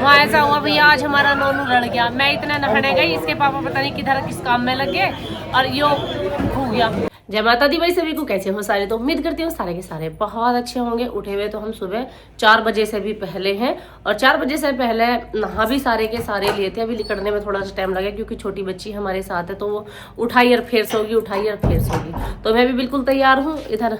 वहाँ ऐसा हुआ भैया, आज हमारा नोनू लड़ गया। मैं इतना नखड़े गई, इसके पापा पता नहीं किधर किस काम में लग गए और यो खो गया। जय माता दी भाई सभी को, कैसे हो सारे? तो उम्मीद करती हूँ सारे के सारे बहुत अच्छे होंगे। उठे हुए तो हम सुबह 4 बजे से भी पहले हैं और 4 बजे से पहले नहा भी सारे के सारे लिए थे। अभी निकलने में थोड़ा सा टाइम लगे क्योंकि छोटी बच्ची हमारे साथ है, तो वो उठाई और फिर सोगी, उठाई और फिर सोगी। तो मैं भी बिल्कुल तैयार हूँ, इधर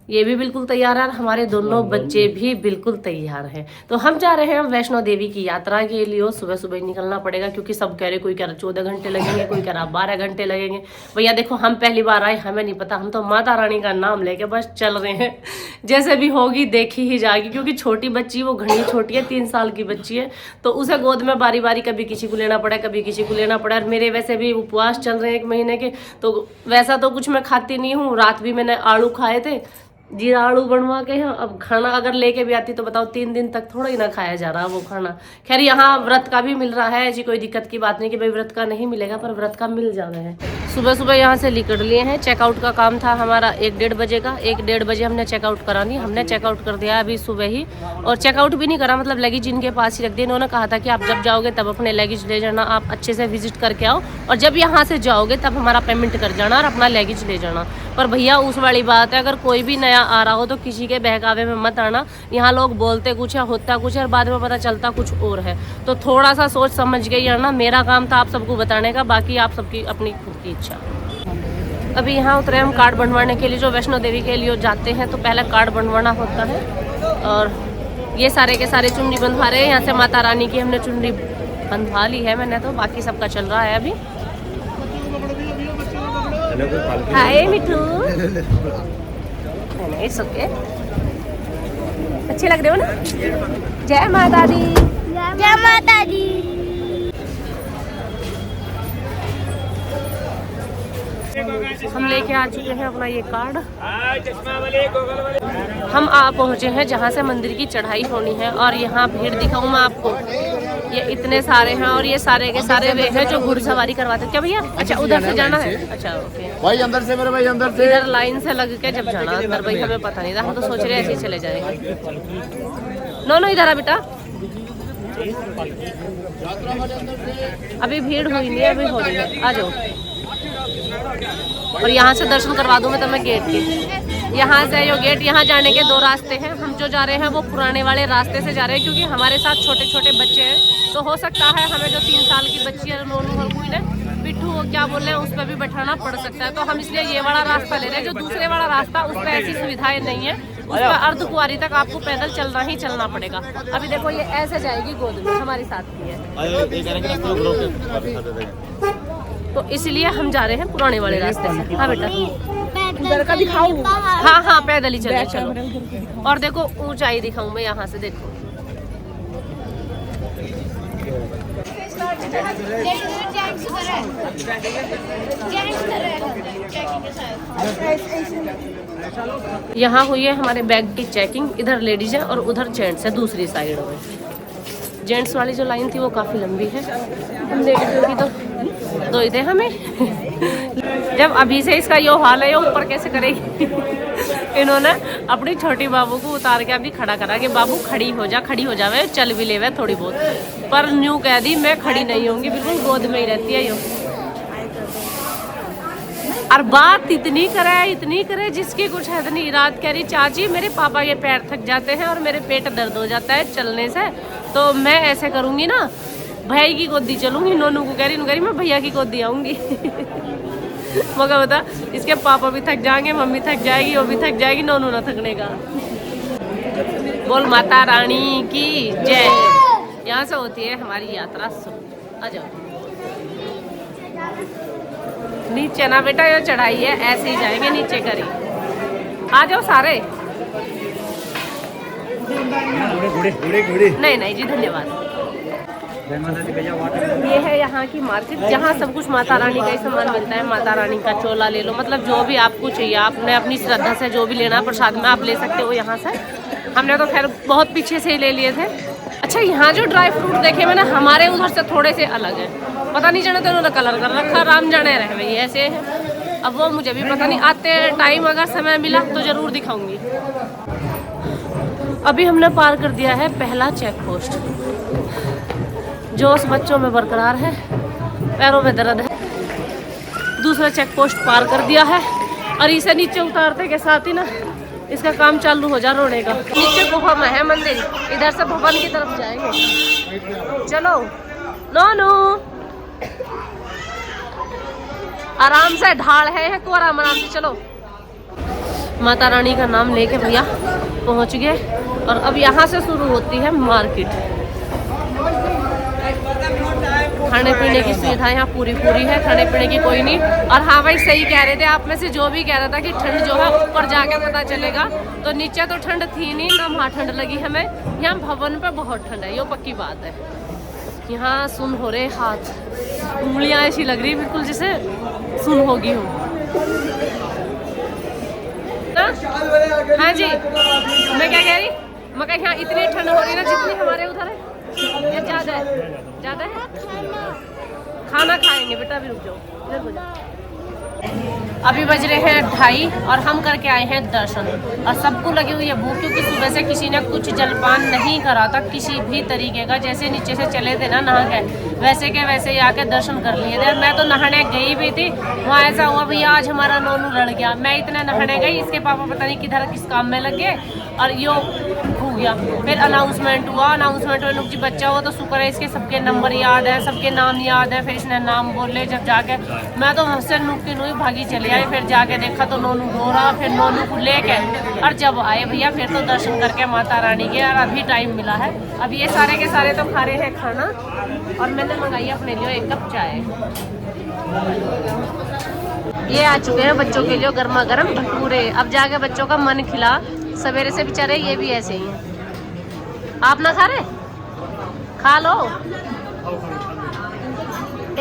ये भी बिल्कुल तैयार है और हमारे दोनों बच्चे भी बिल्कुल तैयार हैं। तो हम जा रहे हैं वैष्णो देवी की यात्रा के लिए। सुबह सुबह निकलना पड़ेगा क्योंकि सब कह रहे, कोई कह रहा 14 घंटे लगेंगे, कोई कह रहा 12 घंटे लगेंगे। भैया देखो, हम पहली बार आए, हमें नहीं पता, हम तो माता रानी का नाम लेके बस चल रहे हैं। जैसे भी होगी देखी ही जाएगी क्योंकि छोटी बच्ची, वो घनी छोटी है, 3 साल की बच्ची है, तो उसे गोद में बारी बारी कभी किसी को लेना पड़ा, कभी किसी को लेना पड़ा। और मेरे वैसे भी उपवास चल रहे हैं 1 महीने के, तो वैसा तो कुछ मैं खाती नहीं हूँ। रात भी मैंने आलू खाए थे, जीरा आलू बनवा के हैं। अब खाना अगर लेके भी आती तो बताओ 3 दिन तक थोड़ा ही ना खाया जा रहा वो खाना। खैर यहाँ व्रत का भी मिल रहा है, ऐसी कोई दिक्कत की बात नहीं कि भाई व्रत का नहीं मिलेगा, पर व्रत का मिल जा रहा है। सुबह सुबह यहाँ से निकल लिए हैं। चेकआउट का काम था हमारा 1-1:30 बजे का। 1-1:30 बजे हमने चेकआउट करा दी। हमने चेकआउट कर दिया अभी सुबह ही, और चेकआउट भी नहीं करा, मतलब लगेज इनके पास ही रख दिया। इन्होंने कहा था कि आप जब जाओगे तब अपने लगेज ले जाना, आप अच्छे से विजिट करके आओ, और जब यहाँ से जाओगे तब हमारा पेमेंट कर जाना और अपना लगेज ले जाना। पर भैया उस वाली बात है, अगर कोई भी नया आ रहा हो तो किसी के बहकावे में मत आना। यहाँ लोग बोलते कुछ है, होता कुछ है और बाद में पता चलता कुछ और है। तो थोड़ा सा सोच समझ के ही आना। मेरा काम था आप सबको बताने का, बाकी आप सबकी अपनी खुद की इच्छा। अभी यहाँ उतरे हम कार्ड बनवाने के लिए। जो वैष्णो देवी के लिए जाते हैं तो पहले कार्ड बनवाना होता है, और ये सारे के सारे चुनरी बंधवा रहे हैं। यहाँ से माता रानी की हमने चुनरी बंधवा ली है मैंने, तो बाकी सबका चल रहा है अभी। हाय मिठू, इट्स ओके, अच्छे लग रहे हो ना? जय माता दी, जय माता दी। हम लेके आ चुके हैं अपना ये कार्ड। हम आ पहुँचे हैं जहाँ से मंदिर की चढ़ाई होनी है, और यहाँ भीड़ दिखाऊँ मैं आपको। ये इतने सारे हैं और ये सारे के सारे वे हैं जो घुड़सवारी करवाते हैं। क्या भैया? अच्छा उधर से जाना है? अच्छा ओके भाई अंदर से, मेरे भाई अंदर से। इधर लाइन से लग के जब जाना अंदर, भाई हमें पता नहीं था, हम तो सोच रहे ऐसे ही चले जाएंगे। नो इधर आ बेटा, अभी भीड़ हुई नहीं है, अभी हो रही है, आ जाओ। और यहाँ से दर्शन करवा दूँ मैं तुम्हें गेट के। यहाँ से यो गेट, यहाँ जाने के 2 रास्ते हैं। हम जो जा रहे हैं वो पुराने वाले रास्ते से जा रहे हैं क्योंकि हमारे साथ छोटे छोटे बच्चे हैं, तो हो सकता है हमें जो 3 साल की बच्ची है नोनू और कोई ने पिट्ठू वो क्या बोल रहे हैं उस पर भी बैठाना पड़ सकता है। तो हम इसलिए ये वाला रास्ता ले रहे हैं। जो दूसरे वाला रास्ता, उस पर ऐसी सुविधाएं नहीं है, उस पर अर्धकुंवारी तक आपको पैदल चलना ही चलना पड़ेगा। अभी देखो ये ऐसे जाएगी गोद में, हमारी साथ की है, तो इसलिए हम जा रहे हैं पुराने वाले रास्ते से। हाँ बेटा, इधर का दिखाऊं? हाँ हाँ पैदल ही चले चलो। और देखो ऊंचाई दिखाऊं मैं यहाँ से, देखो यहाँ हुई है हमारे बैग की चेकिंग। इधर लेडीज है और उधर जेंट्स है दूसरी साइड में। जेंट्स वाली जो लाइन थी वो काफ़ी लंबी है, हम लेडीजों की तो 2 ही थे हमें। जब अभी से इसका यो हाल है, ये ऊपर कैसे करेगी? इन्होंने अपनी छोटी बाबू को उतार के अभी खड़ा करा कि बाबू खड़ी हो जा, खड़ी हो जावे, चल भी लेवे थोड़ी बहुत। पर न्यू कह दी मैं खड़ी नहीं होंगी, बिल्कुल गोद में ही रहती है यो। और बात इतनी करे जिसकी कुछ हद नहीं। रात कह रही चाची मेरे पापा के पैर थक जाते हैं और मेरे पेट दर्द हो जाता है चलने से, तो मैं ऐसे करूँगी ना, भाई की गोदी चलूँगी। नोनू को कह रही मैं भैया की गोदी आऊँगी। मगर बता, इसके पापा भी थक जाएंगे, मम्मी थक जाएगी, वो भी थक जाएगी, नोनू ना थकने का। बोल माता रानी की जय। यहाँ से होती है हमारी यात्रा शुरू। आ जाओ नीचे ना बेटा, ये चढ़ाई है, ऐसे ही जाएंगे नीचे करी। आ जाओ सारे। नहीं जी धन्यवाद। ये है यहाँ की मार्केट जहाँ सब कुछ माता रानी का ही सामान मिलता है। माता रानी का चोला ले लो, मतलब जो भी आपको चाहिए, आपने अपनी श्रद्धा से जो भी लेना प्रसाद में आप ले सकते हो यहाँ से। हमने तो खैर बहुत पीछे से ही ले लिए थे। अच्छा यहाँ जो ड्राई फ्रूट देखे मैंने, हमारे उधर से थोड़े से अलग है, पता नहीं जाने तो उन्होंने कलर कर रखा, राम जाने रहे भाई ऐसे है। अब वो मुझे भी पता नहीं, आते टाइम अगर समय मिला तो ज़रूर दिखाऊंगी। अभी हमने पार कर दिया है पहला चेक पोस्ट। जोश बच्चों में बरकरार है, पैरों में दर्द है। दूसरा चेक पोस्ट पार कर दिया है और इसे नीचे उतारते के साथ ही ना इसका काम चालू हो जा रोने का। नीचे गुफा में है मंदिर, इधर से भवन की तरफ जाएंगे। चलो नोनू, आराम से ढाल है को आराम से चलो। माता रानी का नाम लेके भैया पहुंच गए और अब यहाँ से शुरू होती है मार्केट। खाने पीने की सुविधा यहाँ पूरी है, खाने पीने की कोई नहीं। और हाँ भाई सही कह रहे थे आप में से जो भी कह रहा था कि ठंड जो है ऊपर जाके पता चलेगा, तो नीचे तो ठंड थी नहीं ना, वहाँ ठंड लगी हमें। यहाँ भवन पे बहुत ठंड है, ये पक्की बात है। यहाँ सुन हो रहे हाथ, उंगलियाँ ऐसी लग रही बिल्कुल जैसे सुन होगी हो। हाँ जी, मैं क्या कह रही, मैं कह यहाँ इतनी ठंड हो रही है ना जितनी हमारे उधर है, ये ज्यादा है। खाना खाएंगे बेटा, अभी रुक जाओ। अभी बज रहे हैं 2:30 और हम करके आए हैं दर्शन। और सबको लगी हुई है भूख, क्योंकि सुबह से किसी ने कुछ जलपान नहीं करा था किसी भी तरीके का। जैसे नीचे से चले थे ना नहा के, वैसे के वैसे ही आके दर्शन कर लिए थे। मैं तो नहाने गई भी थी, वहाँ ऐसा हुआ भैया आज हमारा नोनू लड़ गया। मैं इतना नहाने गई, इसके पापा पता नहीं किधर किस काम में लग गए और यो खो गया। फिर अनाउंसमेंट हुआ, अनाउंसमेंट में जी बच्चा हुआ तो शुक्र है इसके सबके नंबर याद है, सबके नाम याद है। फिर इसने नाम बोले, जब जाके मैं तो हंसते नुकती नुई भागी चली आई। फिर जाके देखा तो नोनू रो रहा, फिर नोनू को लेके और जब आए भैया फिर तो दर्शन करके माता रानी के। और अभी टाइम मिला है, अब ये सारे के सारे तो खा रहे हैं खाना और मैंने मंगाई अपने लिए 1 कप चाय। ये आ चुके हैं बच्चों के लिए गर्मा गर्म भटूरे। अब जाके बच्चों का मन खिला, सवेरे से बेचारे ये भी ऐसे ही हैं। आप ना खा रहे, खा लो।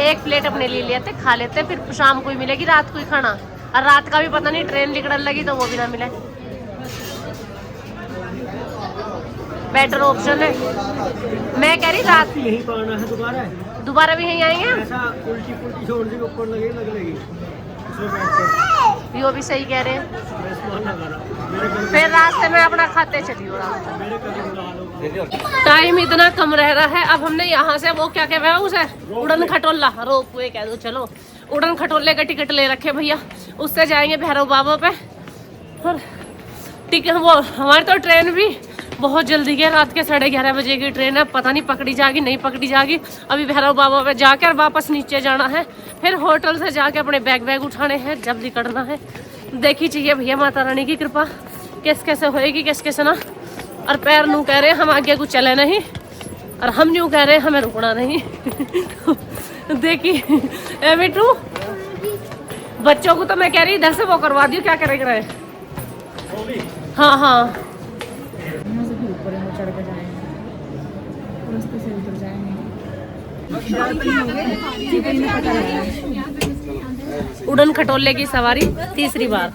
1 प्लेट अपने लिए लेते, खा लेते, फिर शाम को ही मिलेगी, रात को ही खाना। और रात का भी पता नहीं ट्रेन निकलने लगी तो वो भी ना मिले, बेटर ऑप्शन है। मैं कह रही रात यहीं पाना है, दोबारा भी यहीं आएंगे। ऐसा उल्टी पुल्टी छोड़ दी ऊपर लगेगी। वो भी सही कह रहे हैं। फिर रास्ते में अपना खाते चलिए। टाइम इतना कम रह रहा है, अब हमने यहाँ से वो क्या कह रहा है उसे, उड़न खटोला, रोप वे कह दो, चलो उड़न खटोले का टिकट ले रखे भैया, उससे जाएंगे भैरव बाबा पे। और टिकट वो हमारी तो ट्रेन भी बहुत जल्दी है, रात के 11:30 बजे की ट्रेन है, पता नहीं पकड़ी जाएगी नहीं पकड़ी जाएगी। अभी भैरव बाबा पे जाकर वापस नीचे जाना है, फिर होटल से जाके अपने बैग उठाने हैं, जब निकलना है। देखी चाहिए भैया माता रानी की कृपा कैसे होएगी कैसे ना। और पैर नू कह रहे हैं हम आगे कुछ चले नहीं, और हम यूँ कह रहे हैं हमें रुकना नहीं। देखी ए मिट्टू, बच्चों को तो मैं कह रही इधर से वो करवा दियो, क्या करेंगे। हाँ उड़न खटोले की सवारी 3री बार,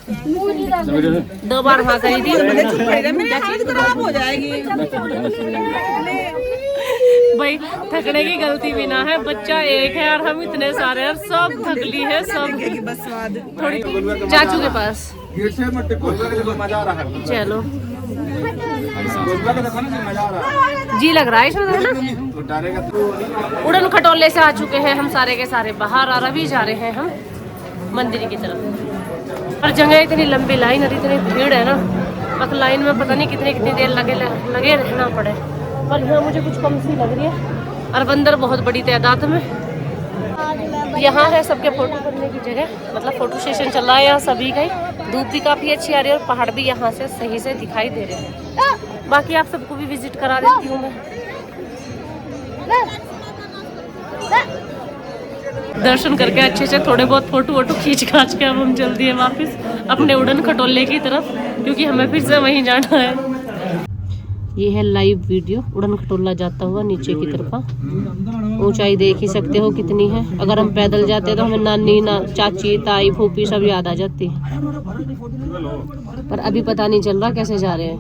2 बार वहाँ करी थी। हो जाएगी भाई, थकने की गलती भी ना है, बच्चा एक है और हम इतने सारे हैं, सब थकली है सब। थोड़ी चाचू के पास चलो जी लग रहा है इसमें ना। उड़न खटोले से आ चुके हैं हम सारे के सारे बाहर, और अभी जा रहे हैं हम मंदिर की तरफ। और जगह इतनी लंबी लाइन और इतनी भीड़ है ना, अब लाइन में पता नहीं कितनी देर लगे रहना पड़े। पर यहाँ मुझे कुछ कम सी लग रही है, और बंदर बहुत बड़ी तादाद में। यहाँ है सबके फोटो करने की जगह, मतलब फोटो सेशन चल रहा है यहाँ सभी का ही। धूप भी काफ़ी अच्छी आ रही है और पहाड़ भी यहाँ से सही से दिखाई दे रहे हैं। बाकी आप सबको भी विजिट करा देती हूँ मैं। दर्शन करके अच्छे से थोड़े बहुत फोटो खींच के अब हम जल्दी है वापस अपने उड़न खटोले की तरफ, क्योंकि हमें फिर से वहीं जाना है। ये है लाइव वीडियो, उड़न खटोला जाता हुआ नीचे की तरफ। ऊंचाई देख ही सकते हो कितनी है। अगर हम पैदल जाते तो हमें नानी चाची ताई फूफी सब याद आ जाती, पर अभी पता नहीं चल रहा कैसे जा रहे हैं।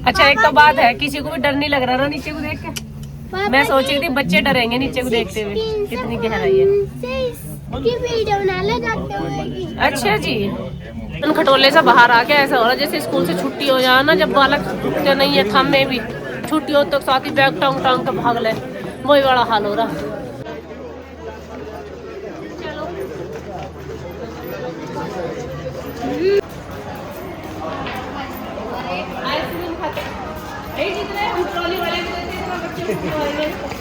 अच्छा एक तो बात है, किसी को भी डर नहीं लग रहा ना नीचे को देख के। मैं सोच रही थी बच्चे डरेंगे नीचे को देखते हुए, कितनी गहराई है। अच्छा जी, खटोले से बाहर आके ऐसा हो रहा जैसे स्कूल से छुट्टी हो जाए ना, जब बालक रुकते नहीं है थम में भी, छुट्टी हो तो साथ ही बैग टांग टांग के भाग ले, वही बड़ा हाल हो रहा। चलो आइसक्रीम खाते हैं, जितने हम ट्रॉली वाले को देते हैं इतना बच्चे को खिलाएंगे।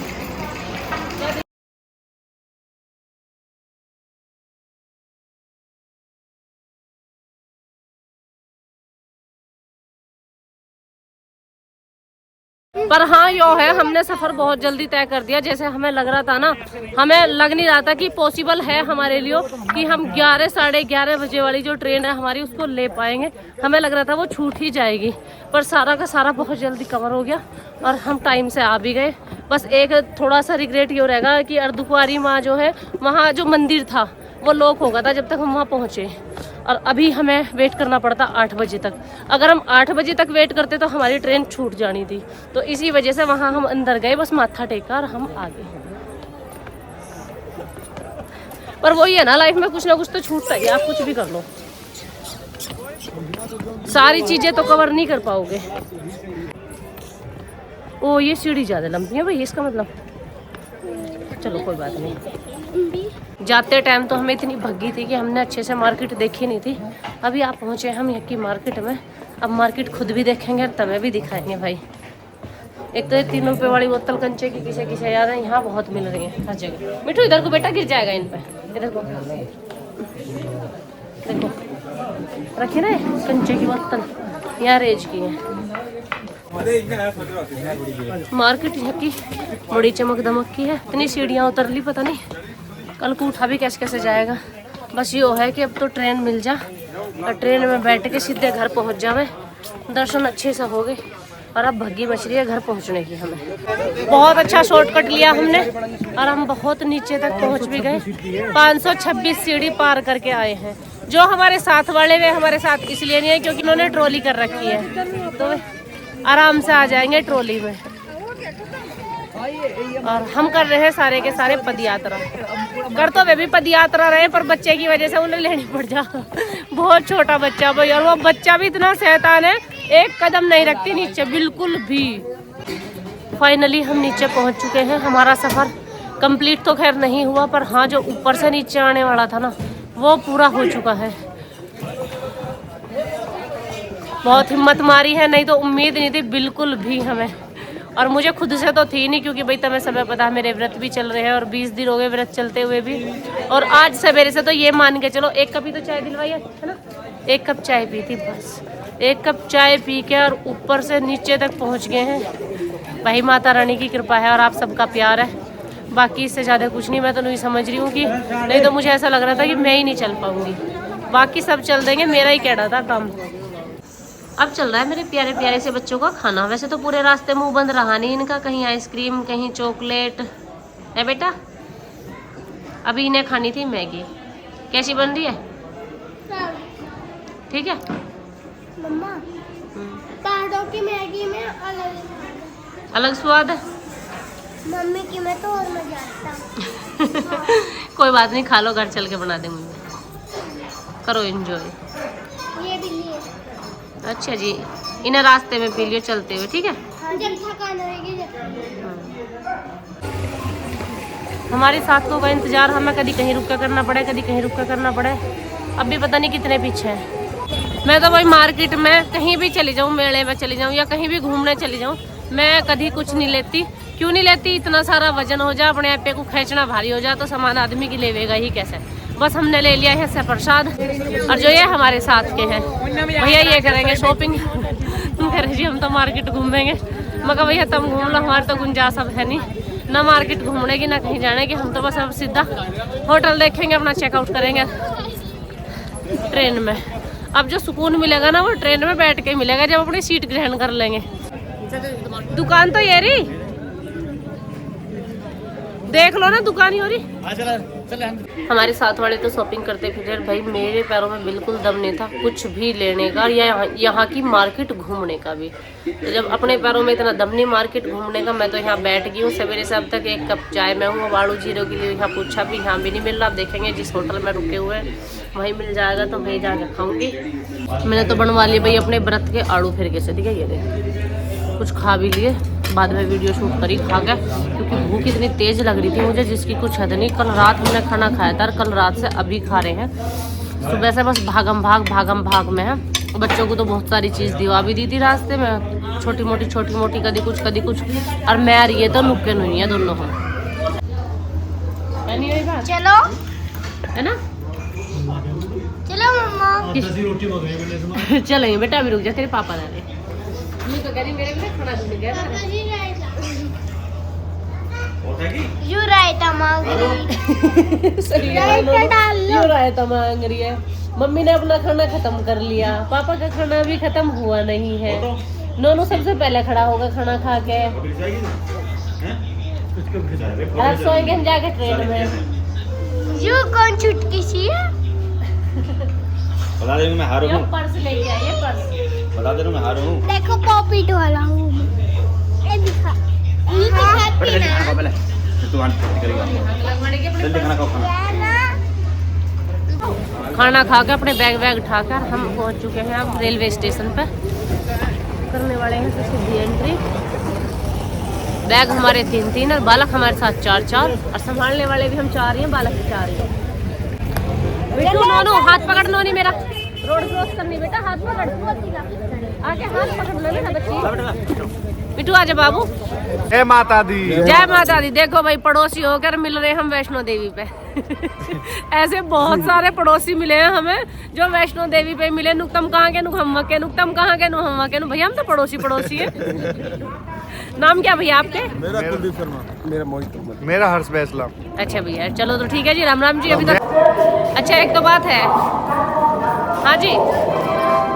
पर हाँ यो है, हमने सफर बहुत जल्दी तय कर दिया। जैसे हमें लग रहा था ना, हमें लग नहीं रहा था कि पॉसिबल है हमारे लिए कि हम 11 साढ़े 11 बजे वाली जो ट्रेन है हमारी उसको ले पाएंगे। हमें लग रहा था वो छूट ही जाएगी, पर सारा का सारा बहुत जल्दी कवर हो गया और हम टाइम से आ भी गए। बस एक थोड़ा सा रिग्रेट ये रहेगा कि अर्धकुंवारी माँ जो है वहाँ जो मंदिर था वो लॉक हो गया था जब तक हम वहाँ पहुँचे, और अभी हमें वेट करना पड़ता 8 बजे तक। अगर हम 8 बजे तक वेट करते तो हमारी ट्रेन छूट जानी थी, तो इसी वजह से वहाँ हम अंदर गए, बस माथा टेका और हम आ गए। पर वही है ना, लाइफ में कुछ ना कुछ तो छूटता ही है, आप कुछ भी कर लो, सारी चीजें तो कवर नहीं कर पाओगे। ओ ये सीढ़ी ज्यादा लंबी है भाई, इसका मतलब चलो कोई बात नहीं। जाते टाइम तो हमें इतनी भग्गी थी कि हमने अच्छे से मार्केट देखी नहीं थी। अभी आप पहुंचे हम यहाँ की मार्केट में, अब मार्केट खुद भी देखेंगे और तमें भी दिखाएंगे भाई। एक तो ये 3 रुपए वाली बोतल कंचे की किसे किसे याद है, यहाँ बहुत मिल रही है हर जगह। मिठू इधर को बेटा, गिर जाएगा इन पे, इधर को देखो रखी ना कंचे की बोतल, यहाँ रेज की है। मार्केट यहाँ की बड़ी चमक दमक की है। इतनी सीढ़ियाँ उतर ली, पता नहीं कल को उठा भी कैसे कैसे जाएगा। बस ये है कि अब तो ट्रेन मिल जा और ट्रेन में बैठ के सीधे घर पहुंच जावे, दर्शन अच्छे से हो गए और अब भग्गी बच रही है घर पहुंचने की। हमें बहुत अच्छा शॉर्टकट लिया हमने और हम बहुत नीचे तक पहुंच भी गए। 526 सीढ़ी पार करके आए हैं। जो हमारे साथ वाले वे हमारे साथ इसलिए नहीं है क्योंकि उन्होंने ट्रॉली कर रखी है, तो वे आराम से आ जाएंगे ट्रॉली में। और हम कर रहे हैं सारे के सारे पद यात्रा। कर तो वे भी पद यात्रा रहे, पर बच्चे की वजह से उन्हें लेनी पड़ जा। बहुत छोटा बच्चा भाई, और वो बच्चा भी इतना शैतान है, एक कदम नहीं रखती नीचे बिल्कुल भी। फाइनली हम नीचे पहुंच चुके हैं। हमारा सफर कंप्लीट तो खैर नहीं हुआ, पर हाँ जो ऊपर से नीचे आने वाला था ना वो पूरा हो चुका है। बहुत हिम्मत मारी है, नहीं तो उम्मीद नहीं थी बिल्कुल भी हमें। और मुझे खुद से तो थी नहीं, क्योंकि भाई तुम्हें सब पता है मेरे व्रत भी चल रहे हैं और 20 दिन हो गए व्रत चलते हुए भी। और आज सवेरे से तो ये मान के चलो 1 कप ही तो चाय दिलवाई है ना, 1 कप चाय पी थी बस। 1 कप चाय पी के और ऊपर से नीचे तक पहुंच गए हैं। भाई माता रानी की कृपा है और आप सबका प्यार है, बाकी इससे ज़्यादा कुछ नहीं। मैं तो नहीं समझ रही हूँ कि नहीं तो मुझे ऐसा लग रहा था कि मैं ही नहीं चल पाऊँगी, बाकी सब चल देंगे, मेरा ही कहना था काम। अब चल रहा है मेरे प्यारे प्यारे से बच्चों का खाना। वैसे तो पूरे रास्ते मुंह बंद रहा नहीं इनका, कहीं आइसक्रीम कहीं चॉकलेट है बेटा। अभी इन्हें खानी थी मैगी। कैसी बन रही है? ठीक है मम्मा, पहाड़ों की मैगी में अलग स्वाद है। मम्मी की में तो और मजा आता। कोई बात नहीं, खा लो, घर चल के बना देंगे, करो एंजॉय। ये भी लिए। अच्छा जी, इन्हें रास्ते में पी लियो चलते हुए, ठीक है। हाँ, जब थकान होगी हमारे साथियों का इंतजार हमें कभी कहीं रुक कर करना पड़े, कभी कहीं रुक कर करना पड़े। अब भी पता नहीं कितने पीछे हैं। मैं तो भाई मार्केट में कहीं भी चली जाऊँ, मेले में चली जाऊँ या कहीं भी घूमने चली जाऊँ, मैं कभी कुछ नहीं लेती। क्यों नहीं लेती? इतना सारा वजन हो जाए, अपने आप को खींचना भारी हो जाए तो सामान आदमी की लेवेगा ही कैसे। बस हमने ले लिया है से प्रसाद, और जो ये हमारे साथ के हैं भैया ये करेंगे शॉपिंग। तुम कह रहे जी हम तो मार्केट घूमेंगे, मगर भैया तुम घूम लो, हमारे तो गुंजाइश अब है नहीं ना मार्केट घूमने की ना कहीं जाने की। हम तो बस अब सीधा होटल देखेंगे, अपना चेकआउट करेंगे ट्रेन में। अब जो सुकून मिलेगा ना वो ट्रेन में बैठ के मिलेगा, जब अपनी सीट ग्रहण कर लेंगे। दुकान तो ये रही, देख लो ना, दुकान ही हो रही। हमारे साथ वाले तो शॉपिंग करते फिर भाई, मेरे पैरों में बिल्कुल दम नहीं था कुछ भी लेने का या यहाँ की मार्केट घूमने का भी। तो जब अपने पैरों में इतना दम नहीं मार्केट घूमने का, मैं तो यहाँ बैठ गई हूँ सवेरे से अब तक। 1 कप चाय मैं हूँ वाड़ू जीरो के लिए यहाँ पूछा भी, यहाँ भी नहीं मिल रहा। अब देखेंगे जिस होटल में रुके हुए हैं वहीं मिल जाएगा तो वहीं जाके खाऊंगी। मैंने तो बनवा लिए भाई अपने व्रत के आड़ू फिर के से, ठीक है। ये देख कुछ खा भी लिए बाद में वीडियो शूट करी खा के, क्योंकि भूख इतनी तेज लग रही थी मुझे जिसकी कुछ हद नहीं। कल रात हमने खाना खाया था और कल रात से अभी खा रहे हैं। सुबह से बस भागम भाग में है। बच्चों को तो बहुत सारी चीज़ दिवा भी दी थी रास्ते में, छोटी मोटी कभी कुछ। और मैं और ये तो नुक्के नहीं है दोनों हम। नहीं बात चलो है ना, चलो मम्मा। रोटी मंगाई मैंने तुम्हारे। चलेंगे बेटा, अभी रुक जा, तेरे पापा ला रहे। मैं तो कह रही मेरे लिए खाना ढूंढ गया यू रायता मांग रही। सही रायता डाल लो। क्यों रायता मांग रही है? मम्मी ने अपना खाना खत्म कर लिया, पापा का खाना अभी खत्म हुआ नहीं है। नोनू सबसे पहले खड़ा होगा खाना खा के। अब सोएंगे हम जाके ट्रेन में। यू कौन छुटकी सी है? बता देंगे मैं हारू हूँ। पर्स लेके आइए, पर्स। बता दे रहा हूँ मैं हारू हूँ। देखो पॉपिट वाला हूँ ये दिखा। ये दिखाती जल्दी खाना ना। खाओ पहले, फिर तू आंटी करेगा। जल्दी खाना खाओ खाना। है ना? खाना खा के अपने बैग उठाकर हम पहुंच चुके हैं अब रेलवे स्टेशन पे। करने वाले हैं सबसे डी एंट्री। बैग हमारे 3 और बालक हमारे साथ 4 और संभालने वाले भी हम 4 ही हैं, बालक भी 4 ही हैं। बिट्टू नोनू हाथ पकड़, नोनी मेरा रोड क्रॉस करनी बेटा, हाथ पकड़। आगे हाथ पकड़ लो ना बच्ची। बिट्टू आजा बाबू। जय माता दी। जय माता दी। देखो भाई पड़ोसी होकर मिल रहे हम वैष्णो देवी पे। ऐसे बहुत सारे पड़ोसी मिले हैं हमें जो वैष्णो देवी पे मिले। नुकतम कहाँ के नुकम्मा के, नुकतम कहाँ के नुहम्मा के। भैया हम तो पड़ोसी हैं। नाम क्या भैया आपके? मेरा कुलदीप शर्मा। मेरा मोहित। मेरा हर्ष बैसला। अच्छा भैया चलो तो ठीक है जी, राम जी। अभी तक अच्छा एक तो बात है, हाँ जी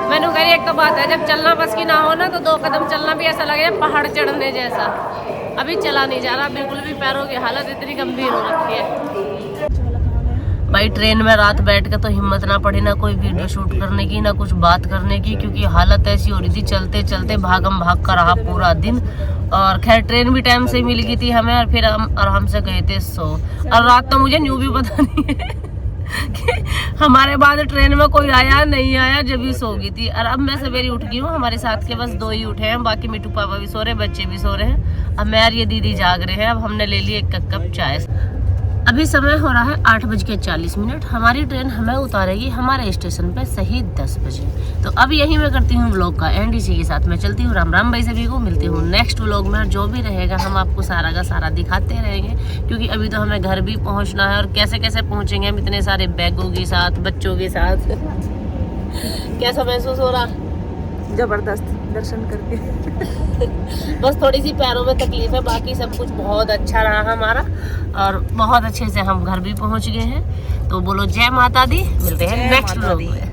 मैंने कह रही एक तो बात है, जब चलना बस की ना हो ना तो 2 कदम चलना भी ऐसा लगे पहाड़ चढ़ने जैसा। अभी चला नहीं जा रहा बिल्कुल भी, पैरों की हालत इतनी गंभीर हो रखी है। भाई ट्रेन में रात बैठ के तो हिम्मत ना पड़ी ना कोई वीडियो शूट करने की ना कुछ बात करने की, क्योंकि हालत ऐसी हो रही थी चलते चलते भागम भाग कर रहा पूरा दिन। और खैर ट्रेन भी टाइम से मिल गई थी हमें, और फिर हम आराम से गए थे सो। और रात तो मुझे न्यू भी पता नहीं है कि हमारे बाद ट्रेन में कोई आया नहीं आया, जब भी सो गई थी। और अब मैं सवेरे उठ गई हूँ, हमारे साथ के बस 2 ही उठे हैं, बाकी मिट्टू पापा भी सो रहे, बच्चे भी सो रहे हैं। अब मैं और ये दीदी जाग रहे हैं। अब हमने ले ली 1 कप चाय। अभी समय हो रहा है 8:40। हमारी ट्रेन हमें उतारेगी हमारे स्टेशन पे सही 10 बजे। तो अब यही मैं करती हूँ व्लॉग का एंड, इसी के साथ मैं चलती हूँ। राम भाई सभी को मिलती हूँ नेक्स्ट व्लॉग में। जो भी रहेगा हम आपको सारा का सारा दिखाते रहेंगे, क्योंकि अभी तो हमें घर भी पहुँचना है। और कैसे कैसे पहुँचेंगे हम इतने सारे बैगों के साथ, बच्चों के साथ। कैसा महसूस हो रहा? जबरदस्त दर्शन करके। बस थोड़ी सी पैरों में तकलीफ है, बाकी सब कुछ बहुत अच्छा रहा हमारा और बहुत अच्छे से हम घर भी पहुंच गए हैं। तो बोलो जय माता दी। मिलते हैं नेक्स्ट व्लॉग में।